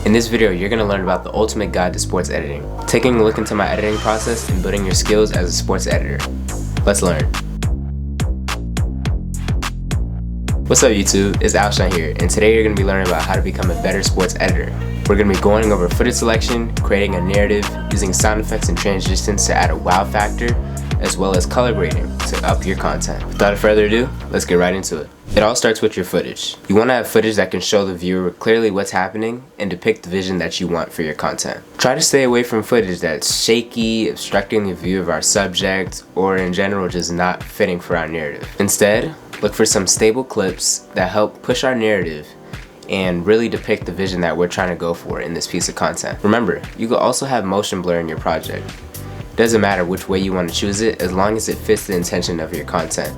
In this video, you're going to learn about the ultimate guide to sports editing, taking a look into my editing process and building your skills as a sports editor. Let's learn. What's up YouTube, it's Alshon here, and today you're going to be learning about how to become a better sports editor. We're going to be going over footage selection, creating a narrative, using sound effects and transitions to add a wow factor, as well as color grading to up your content. Without further ado, let's get right into it. It all starts with your footage. You want to have footage that can show the viewer clearly what's happening and depict the vision that you want for your content. Try to stay away from footage that's shaky, obstructing the view of our subject, or in general just not fitting for our narrative. Instead, look for some stable clips that help push our narrative and really depict the vision that we're trying to go for in this piece of content. Remember, you can also have motion blur in your project. It doesn't matter which way you want to choose it as long as it fits the intention of your content.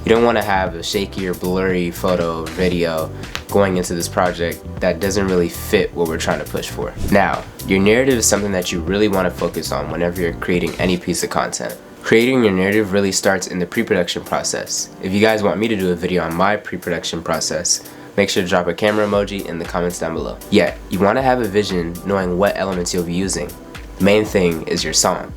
You don't want to have a shaky or blurry photo or video going into this project that doesn't really fit what we're trying to push for. Now, your narrative is something that you really want to focus on whenever you're creating any piece of content. Creating your narrative really starts in the pre-production process. If you guys want me to do a video on my pre-production process, make sure to drop a camera emoji in the comments down below. Yet, you want to have a vision knowing what elements you'll be using. The main thing is your song.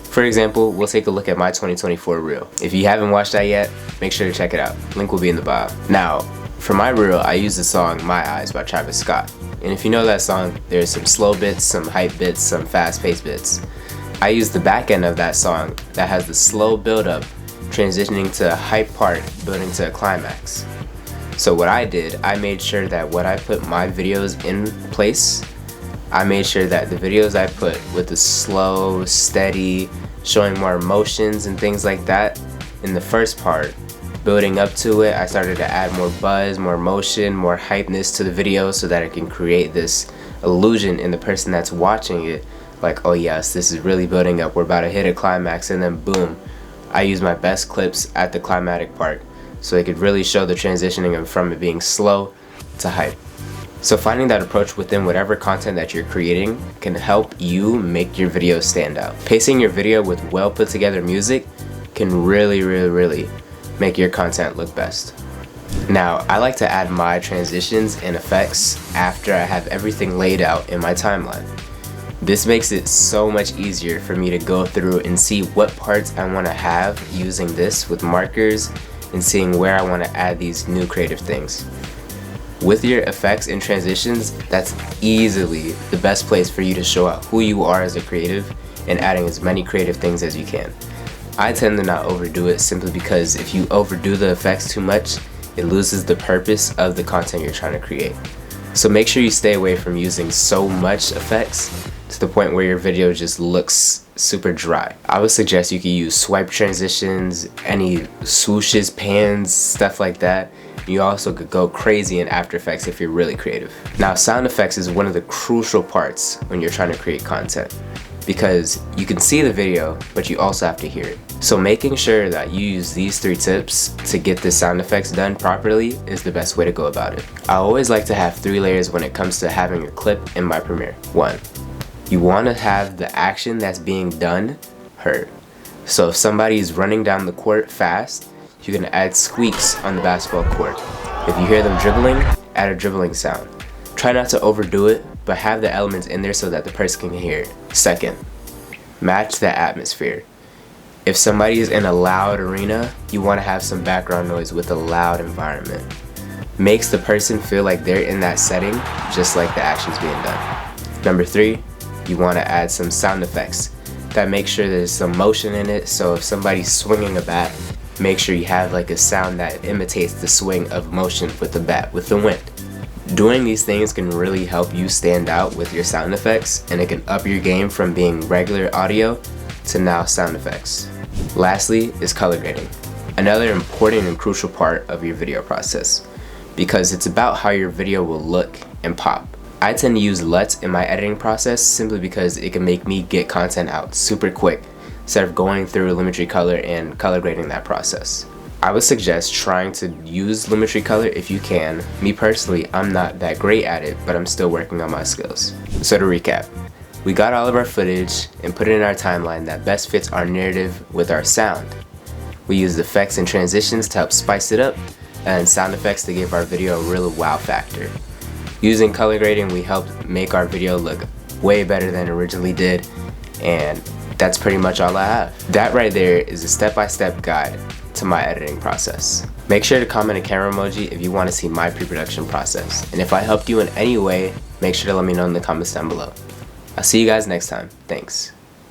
For example, we'll take a look at my 2024 reel. If you haven't watched that yet, make sure to check it out. Link will be in the bio. Now, for my reel, I use the song My Eyes by Travis Scott. And if you know that song, there's some slow bits, some hype bits, some fast-paced bits. I use the back end of that song that has the slow build-up, transitioning to a hype part, building to a climax. So what I did, I made sure that when I put my videos in place, I made sure that the videos I put with the slow, steady, showing more emotions and things like that in the first part, building up to it, I started to add more buzz, more motion, more hypeness to the video so that it can create this illusion in the person that's watching it, like, oh yes, this is really building up, we're about to hit a climax, and then boom, I use my best clips at the climatic part so it could really show the transitioning from it being slow to hype. So finding that approach within whatever content that you're creating can help you make your video stand out. Pacing your video with well put together music can really make your content look best. Now, I like to add my transitions and effects after I have everything laid out in my timeline. This makes it so much easier for me to go through and see what parts I want to have using this with markers and seeing where I want to add these new creative things. With your effects and transitions, that's easily the best place for you to show out who you are as a creative and adding as many creative things as you can. I tend to not overdo it simply because if you overdo the effects too much, it loses the purpose of the content you're trying to create. So make sure you stay away from using so much effects to the point where your video just looks super dry. I would suggest you could use swipe transitions, any swooshes, pans, stuff like that. You also could go crazy in After Effects if you're really creative. Now, sound effects is one of the crucial parts when you're trying to create content because you can see the video, but you also have to hear it. So making sure that you use these 3 tips to get the sound effects done properly is the best way to go about it. I always like to have 3 layers when it comes to having a clip in my Premiere. 1, you want to have the action that's being done heard. So if somebody's running down the court fast, you're going to add squeaks on the basketball court. If you hear them dribbling, add a dribbling sound. Try not to overdo it, but have the elements in there so that the person can hear it. 2nd, match the atmosphere. If somebody is in a loud arena, you want to have some background noise with a loud environment. Makes the person feel like they're in that setting, just like the action's being done. Number 3, you want to add some sound effects that make sure there's some motion in it, so if somebody's swinging a bat, make sure you have like a sound that imitates the swing of motion with the bat, with the wind. Doing these things can really help you stand out with your sound effects, and it can up your game from being regular audio to now sound effects. Lastly is color grading, another important and crucial part of your video process because it's about how your video will look and pop. I tend to use LUTs in my editing process simply because it can make me get content out super quick instead of going through Lumetri Color and color grading that process. I would suggest trying to use Lumetri Color if you can. Me personally, I'm not that great at it, but I'm still working on my skills. So to recap, we got all of our footage and put it in our timeline that best fits our narrative with our sound. We used effects and transitions to help spice it up, and sound effects to give our video a real wow factor. Using color grading, we helped make our video look way better than it originally did, and that's pretty much all I have. That right there is a step-by-step guide to my editing process. Make sure to comment a camera emoji if you want to see my pre-production process, and if I helped you in any way, make sure to let me know in the comments down below. I'll see you guys next time. Thanks.